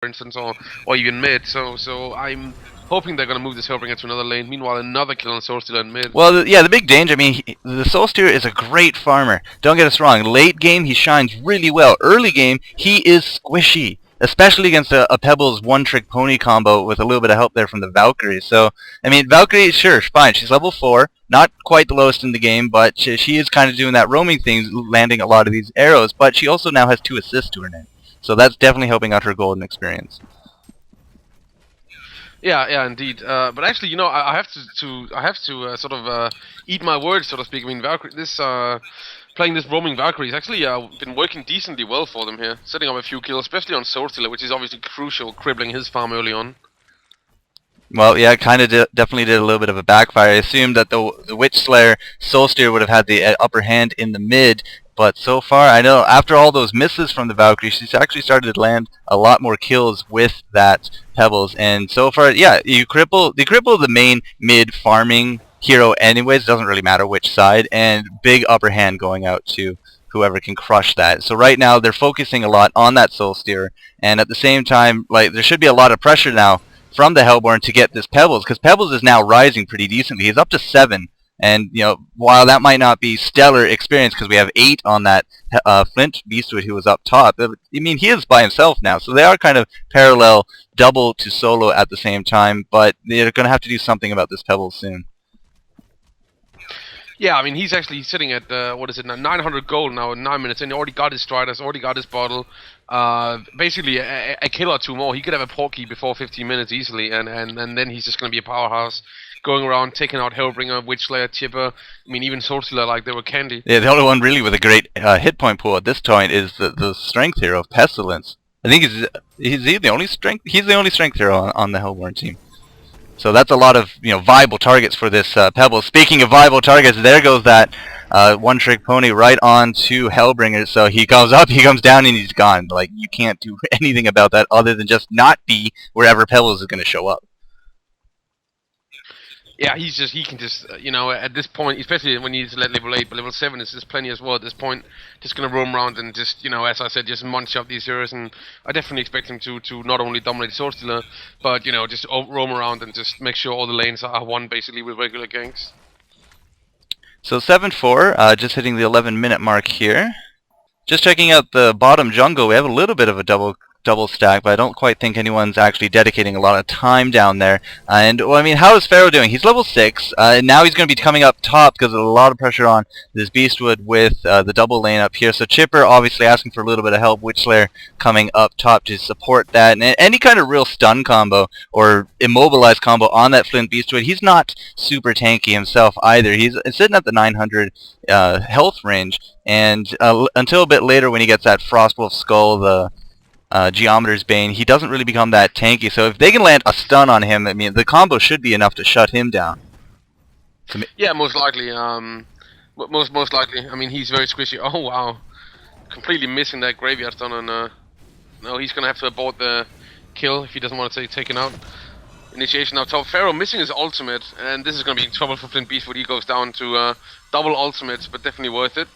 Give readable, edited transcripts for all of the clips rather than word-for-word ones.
for instance, or even mid. So I'm hoping they're gonna move this Hellbringer to another lane. Meanwhile, another kill on Soul Stealer in mid. Well, yeah, the big danger, I mean, the Soul Stealer is a great farmer. Don't get us wrong. Late game, he shines really well. Early game, he is squishy, especially against a Pebbles one-trick pony combo with a little bit of help there from the Valkyrie. So, I mean, Valkyrie, sure, fine. She's level 4, not quite the lowest in the game, but she is kind of doing that roaming thing, landing a lot of these arrows, but she also now has 2 assists to her name. So that's definitely helping out her golden experience. Yeah, indeed. But actually, you know, I have to sort of eat my words, so to speak. I mean, Valkyrie, playing this roaming Valkyrie has actually been working decently well for them here, setting up a few kills, especially on Soul Stealer, which is obviously crucial, crippling his farm early on. Well, yeah, kind of definitely did a little bit of a backfire. I assumed that the Witch Slayer Soul Stealer would have had the upper hand in the mid, but so far, I know after all those misses from the Valkyrie, she's actually started to land a lot more kills with that Pebbles. And so far, yeah, you cripple the main mid farming hero anyways, doesn't really matter which side, and big upper hand going out to whoever can crush that. So right now, they're focusing a lot on that Soul Stealer, and at the same time, like, there should be a lot of pressure now from the Hellborn to get this Pebbles, because Pebbles is now rising pretty decently. He's up to 7. And, you know, while that might not be stellar experience because we have 8 on that Flint Beastwood who was up top, I mean, he is by himself now. So they are kind of parallel double to solo at the same time, but they're going to have to do something about this Pebble soon. Yeah, I mean, he's actually sitting at, what is it now, 900 gold now in 9 minutes, and he already got his Striders, already got his bottle. Basically, a kill or 2 more. He could have a Porky before 15 minutes easily, and then he's just going to be a powerhouse. Going around, taking out Hellbringer, Witch Slayer, Chipper, I mean, even Soul Stealer, like they were candy. Yeah, the only one really with a great hit point pool at this point is the strength hero of Pestilence. I think he's the only strength hero on the Hellborn team. So that's a lot of, you know, viable targets for this Pebble. Speaking of viable targets, there goes that one-trick pony right on to Hellbringer. So he comes up, he comes down, and he's gone. Like, you can't do anything about that other than just not be wherever Pebbles is going to show up. Yeah, he can just, you know, at this point, especially when he's at level 8, but level 7 is just plenty as well at this point, just going to roam around and just, you know, as I said, just munch up these heroes, and I definitely expect him to not only dominate Soul Stealer, but, you know, just roam around and just make sure all the lanes are won, basically, with regular ganks. So 7-4, just hitting the 11-minute mark here. Just checking out the bottom jungle, we have a little bit of a double stack, but I don't quite think anyone's actually dedicating a lot of time down there. And, well, I mean, how is Pharaoh doing? He's level 6, and now he's going to be coming up top because of a lot of pressure on this Beastwood with the double lane up here. So Chipper obviously asking for a little bit of help, Witch Slayer coming up top to support that. And any kind of real stun combo or immobilized combo on that Flint Beastwood, he's not super tanky himself either. He's sitting at the 900 health range, and until a bit later when he gets that Frostwolf Skull, the Geometer's Bane, he doesn't really become that tanky. So if they can land a stun on him, I mean, the combo should be enough to shut him down. Yeah, most likely. Most likely. I mean, he's very squishy. Oh wow, completely missing that graveyard stun on. No, he's gonna have to abort the kill if he doesn't want to take taken out. Initiation now top. Pharaoh missing his ultimate, and this is gonna be trouble for Flint Beast when he goes down to double ultimates, but definitely worth it.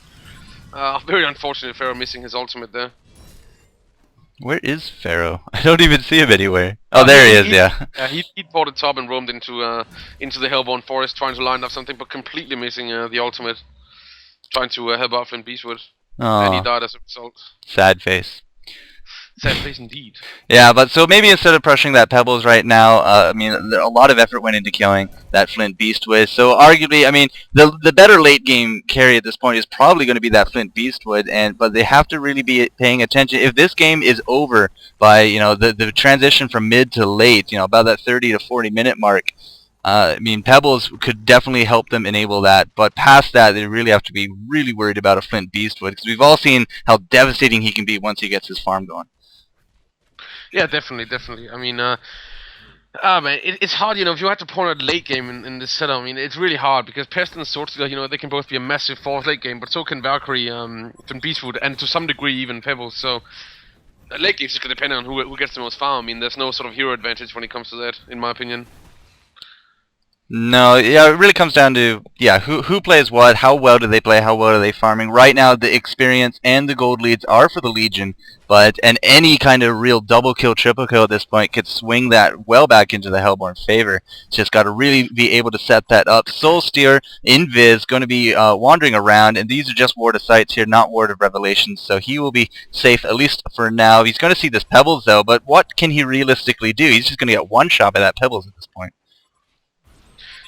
Very unfortunate Pharaoh missing his ultimate there. Where is Pharaoh? I don't even see him anywhere. Oh, there he is, yeah. He ported top and roamed into the Hellborn Forest, trying to line up something, but completely missing the ultimate. Trying to help out Flint Beastwood. And he died as a result. Sad face. Sad face indeed. Yeah, but so maybe instead of pressuring that Pebbles right now, I mean, a lot of effort went into killing that Flint Beastwood. So arguably, I mean, the better late game carry at this point is probably going to be that Flint Beastwood, but they have to really be paying attention. If this game is over by, you know, the transition from mid to late, you know, about that 30 to 40 minute mark, I mean, Pebbles could definitely help them enable that, but past that, they really have to be really worried about a Flint Beastwood, because we've all seen how devastating he can be once he gets his farm going. Yeah, definitely. I mean, man, it's hard, you know, if you had to point out late game in this setup, I mean, it's really hard, because Pest and Sword Stealer, you know, they can both be a massive force late game, but so can Valkyrie, and Beastwood, and to some degree even Pebbles, so late game is just going to depend on who gets the most farm. I mean, there's no sort of hero advantage when it comes to that, in my opinion. No, yeah, it really comes down to who plays what, how well do they play, how well are they farming. Right now, the experience and the gold leads are for the Legion, and any kind of real double kill, triple kill at this point could swing that well back into the Hellborn favor. Just got to really be able to set that up. Soulsteer in Viz going to be wandering around, and these are just Ward of Sights here, not Ward of Revelations, so he will be safe at least for now. He's going to see this Pebbles though, but what can he realistically do? He's just going to get one shot by that Pebbles at this point.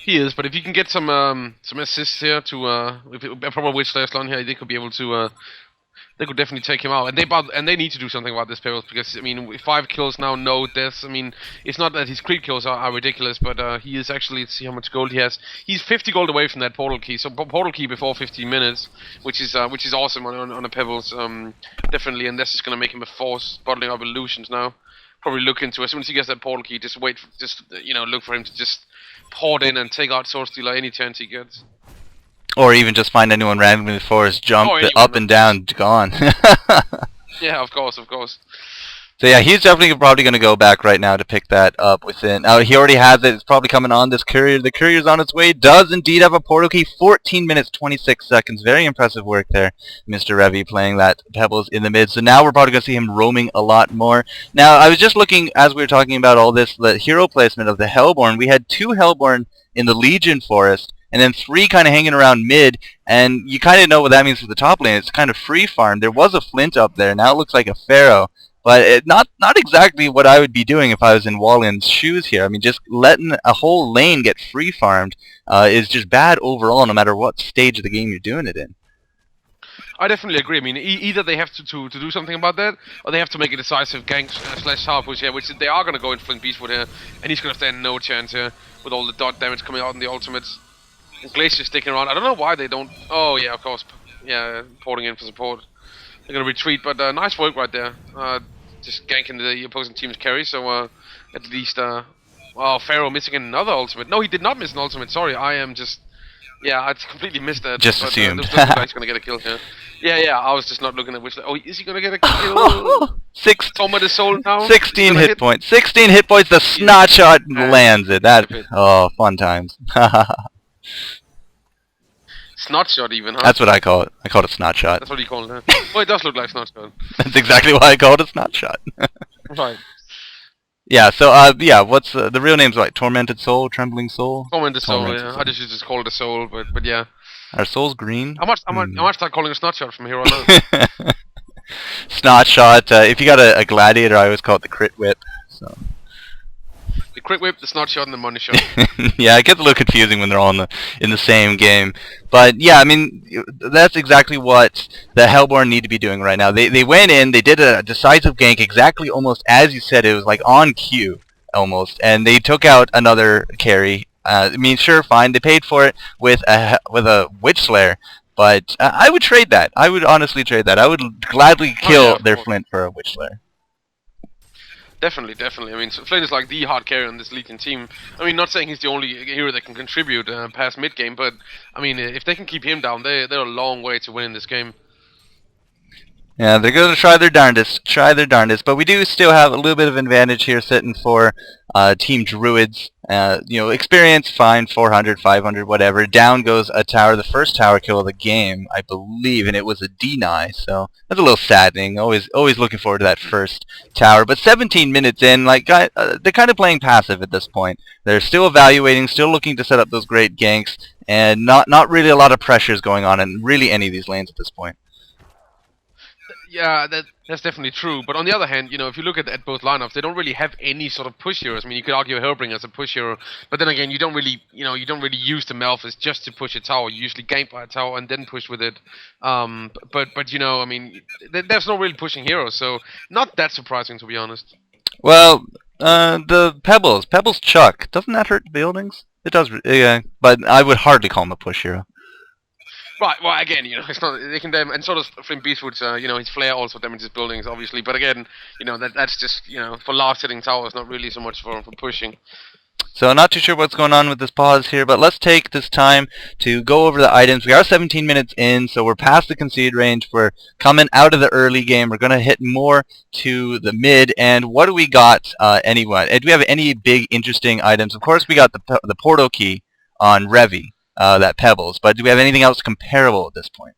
He is, but if you can get some assists here to if a proper witch slash slon here, they could be able to they could definitely take him out, and they need to do something about this Pebbles, because I mean 5 kills now, no deaths. I mean it's not that his creep kills are ridiculous, but he is actually, let's see how much gold he has. He's 50 gold away from that portal key, so portal key before 15 minutes, which is awesome on a Pebbles, definitely, and that's just gonna make him a force bottling up illusions now. Probably look into, as soon as he gets that portal key, just wait, look for him to just pour in and take out Sword Stealer any chance he gets. Or even just find anyone randomly in the forest, jump up and down, gone. Yeah, of course. So yeah, he's definitely probably going to go back right now to pick that up within. He already has it. It's probably coming on this courier. The courier's on its way. Does indeed have a portal key. 14 minutes, 26 seconds. Very impressive work there. Mr. Revy playing that Pebbles in the mid. So now we're probably going to see him roaming a lot more. Now, I was just looking, as we were talking about all this, the hero placement of the Hellborn. We had 2 Hellborn in the Legion forest, and then 3 kind of hanging around mid, and you kind of know what that means for the top lane. It's kind of free farm. There was a Flint up there. Now it looks like a Pharaoh. But not exactly what I would be doing if I was in Wahlin's shoes here. I mean, just letting a whole lane get free farmed is just bad overall, no matter what stage of the game you're doing it in. I definitely agree. I mean, either they have to do something about that, or they have to make a decisive gank slash tower push here, which they are going to go in Flint Beastwood here, and he's going to stand no chance here with all the dot damage coming out in the ultimates. And Glacier's sticking around. I don't know why they don't. Oh yeah, of course. Yeah, porting in for support. They're going to retreat, but nice work right there. Just ganking the opposing team's carry, so at least Pharaoh missing another ultimate. No, he did not miss an ultimate, sorry, I am just, yeah, I completely missed that. Just assumed. Looks like he's gonna get a kill here. Yeah, I was just not looking at which, oh, is he gonna get a kill? Toma the soul now? 16 hit points, 16 hit points, the snot shot lands it, fun times. Snot shot even, huh? That's what I call it. I call it snot shot. That's what you call it, huh? Well, it does look like snot shot. That's exactly why I call it a snot shot. Right. Yeah, so, what's, the real name's like, Tormented Soul, Trembling Soul? Tormented Soul, yeah. Soul. I just call it a soul, but yeah. Are souls green? I might start calling it snot shot from here on out. Snot shot, if you got a gladiator, I always call it the crit whip, so... The crit whip, the snot shot, and the money shot. Yeah, it gets a little confusing when they're all in the same game. But yeah, I mean, that's exactly what the Hellborn need to be doing right now. They went in, they did a decisive gank exactly almost as you said. It was like on cue almost, and they took out another carry. I mean, sure, fine, they paid for it with a Witch Slayer. But I would trade that. I would honestly trade that. I would gladly kill their Flint for a Witch Slayer. Definitely. I mean, Flint is like the hard carry on this Legion team. I mean, not saying he's the only hero that can contribute past mid game, but I mean, if they can keep him down, they're a long way to winning this game. Yeah, they're going to try their darndest. But we do still have a little bit of advantage here sitting for Team Druidz. Experience, fine, 400, 500, whatever. Down goes a tower, the first tower kill of the game, I believe, and it was a deny, so that's a little saddening. Always looking forward to that first tower. But 17 minutes in, they're kind of playing passive at this point. They're still evaluating, still looking to set up those great ganks, and not really a lot of pressures going on in really any of these lanes at this point. Yeah, that's definitely true. But on the other hand, if you look at both lineups, they don't really have any sort of push heroes. I mean, you could argue Hellbringer as a push hero, but then again, you don't really use the Malphite just to push a tower. You usually gank by a tower and then push with it. But I mean, there's no really pushing heroes, so not that surprising, to be honest. Well, the Pebbles Chuck, doesn't that hurt the buildings? It does, yeah, but I would hardly call him a push hero. Right, well, again, it's not, they can and so does Flint Beastwood's, his flare also damages buildings, obviously, but again, that's just, for last hitting towers, not really so much for pushing. So not too sure what's going on with this pause here, but let's take this time to go over the items. We are 17 minutes in, so we're past the concede range. We're coming out of the early game. We're going to hit more to the mid, and what do we got anyway? Do we have any big interesting items? Of course, we got the portal key. on Revi, that Pebbles. But do we have anything else comparable at this point?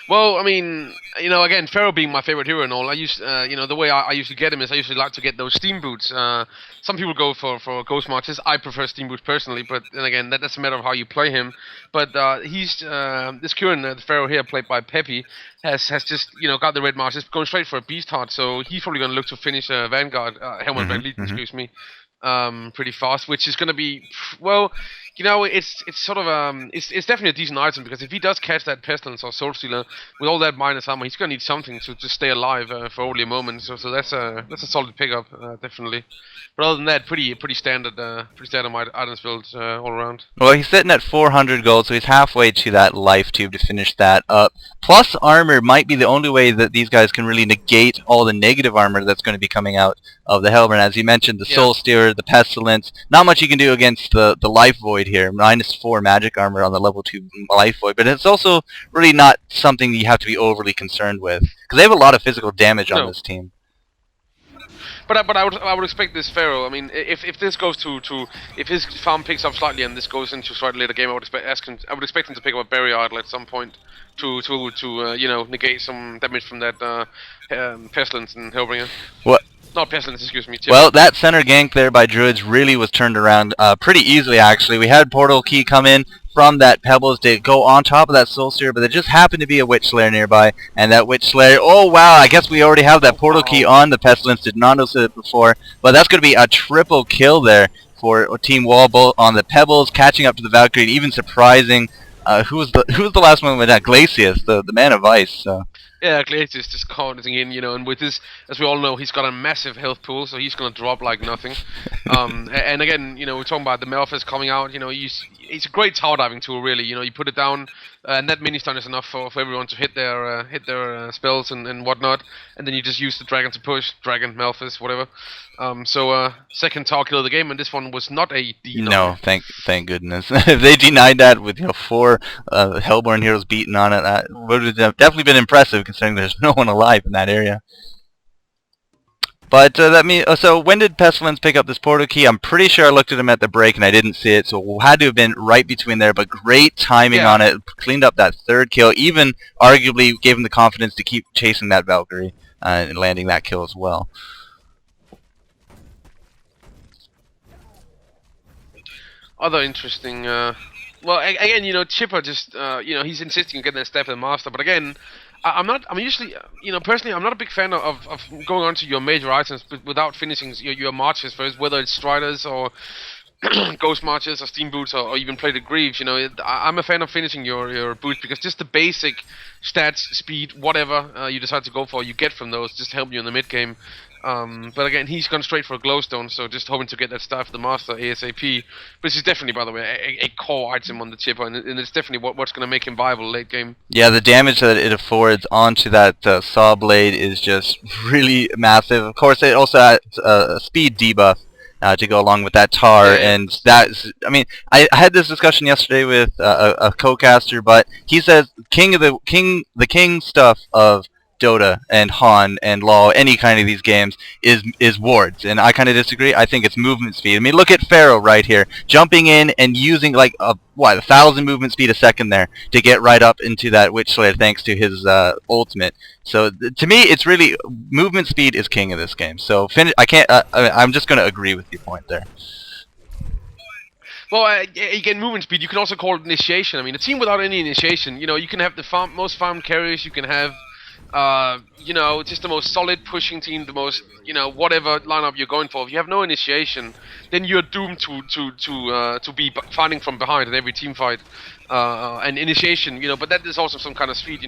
Well, I mean, again, Pharaoh being my favorite hero and all, I used, the way I usually get him is I usually like to get those steam boots. Some people go for ghost marches. I prefer steam boots personally, but then again, that's a matter of how you play him. But he's this current Pharaoh here, played by Peppy, has just got the red marches, going straight for a beast heart. So he's probably going to look to finish Vanguard, Helmet Van Lead, excuse me, pretty fast, which is going to be, well, it's sort of it's definitely a decent item, because if he does catch that Pestilence or Soul Stealer with all that minus armor, he's gonna need something to just stay alive for only a moment. So that's a solid pickup, definitely. But other than that, pretty standard items build all around. Well, he's sitting at 400 gold, so he's halfway to that life tube to finish that up. Plus armor might be the only way that these guys can really negate all the negative armor that's going to be coming out of the Hellborn. As you mentioned, the Soul Stealer, the Pestilence. Not much you can do against the Life Void here. -4 magic armor on the level 2 Life Void. But it's also really not something you have to be overly concerned with, because they have a lot of physical damage on this team. But I would expect this Pharaoh. I mean, if this goes to if his farm picks up slightly and this goes into slightly later game, I would expect him to pick up a Barrier Idol at some point to negate some damage from that Pestilence and Hellbringer. What? Not Pestilence, excuse me. Well, that center gank there by Druidz really was turned around pretty easily, actually. We had Portal Key come in from that Pebbles to go on top of that Soul Stealer, but there just happened to be a Witch Slayer nearby, and that Witch Slayer, oh wow, I guess we already have that Portal Key on the Pestilence, did not notice it before, but that's going to be a triple kill there for Team Wallbolt on the Pebbles, catching up to the Valkyrie, even surprising, who was the last one with that? Glacius, the Man of Ice, so. Yeah, Glacius just counting in, and with his, as we all know, he's got a massive health pool, so he's gonna drop like nothing. And again, we're talking about the Melphus coming out. It's a great tower diving tool, really. You put it down, and that mini stun is enough for everyone to hit their spells and whatnot, and then you just use the dragon to push, dragon, Melphus, whatever. Second tower kill of the game, and this one was not a deny. No, thank goodness. If they denied that with 4 Hellborn heroes beaten on it, that would have definitely been impressive, considering there's no one alive in that area. But so when did Pestilence pick up this Portal Key? I'm pretty sure I looked at him at the break and I didn't see it, so it had to have been right between there, but great timing on it, cleaned up that third kill, even arguably gave him the confidence to keep chasing that Valkyrie and landing that kill as well. Other interesting, well, again, Qpad just, he's insisting on getting that Staff of the Master, but again, I'm usually, personally, I'm not a big fan of going on to your major items without finishing your marches first, whether it's Striders or Ghost Marches or Steam Boots or even Plated Greaves. I'm a fan of finishing your boots, because just the basic stats, speed, whatever you decide to go for, you get from those, just help you in the mid game. But again, he's gone straight for a Glowstone, so just hoping to get that Staff of the Master ASAP. But this is definitely, by the way, a core item on the Qpad, and it's definitely what's going to make him viable late game. Yeah, the damage that it affords onto that Saw Blade is just really massive. Of course, it also has a speed debuff to go along with that tar, and that's, I mean, I had this discussion yesterday with a co-caster, but he says the king stuff of Dota and HoN and LoL, any kind of these games, is wards, and I kind of disagree. I think it's movement speed. I mean, look at Pharaoh right here, jumping in and using like 1,000 movement speed a second there to get right up into that Witch Slayer thanks to his ultimate. So to me, it's really movement speed is king of this game. So I'm just going to agree with your point there. Well, again, movement speed, you can also call it initiation. I mean, a team without any initiation, you can have the most farmed carries, you can have just the most solid pushing team, the most, whatever lineup you're going for. If you have no initiation, then you're doomed to be fighting from behind in every team fight. And initiation, but that is also some kind of speed.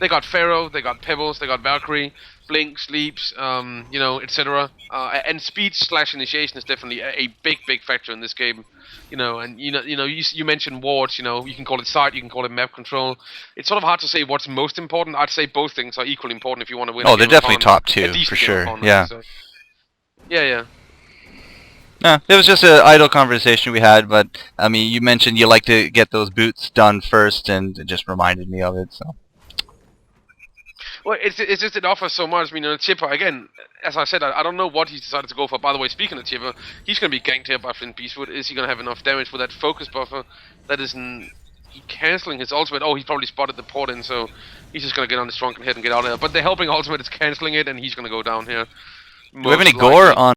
They got Pharaoh, they got Pebbles, they got Valkyrie, Blink, Sleeps, etc. And speed / initiation is definitely a big factor in this game. And you mentioned wards. You can call it sight, you can call it map control. It's sort of hard to say what's most important. I'd say both things are equally important if you want to win. Oh, they're definitely top 2 for sure. Yeah. So. Yeah. No, it was just an idle conversation we had, but I mean, you mentioned you like to get those boots done first, and it just reminded me of it. So. Well, it's just it offers so much. I mean, Chipper again, as I said, I don't know what he's decided to go for. By the way, speaking of Chipper, he's going to be ganked here by Flint Beastwood. Is he going to have enough damage with that focus buffer? That isn't cancelling his ultimate. Oh, he probably spotted the port in, so he's just going to get on his drunken head and get out of there. But the helping ultimate is cancelling it, and he's going to go down here. Do we have any gore on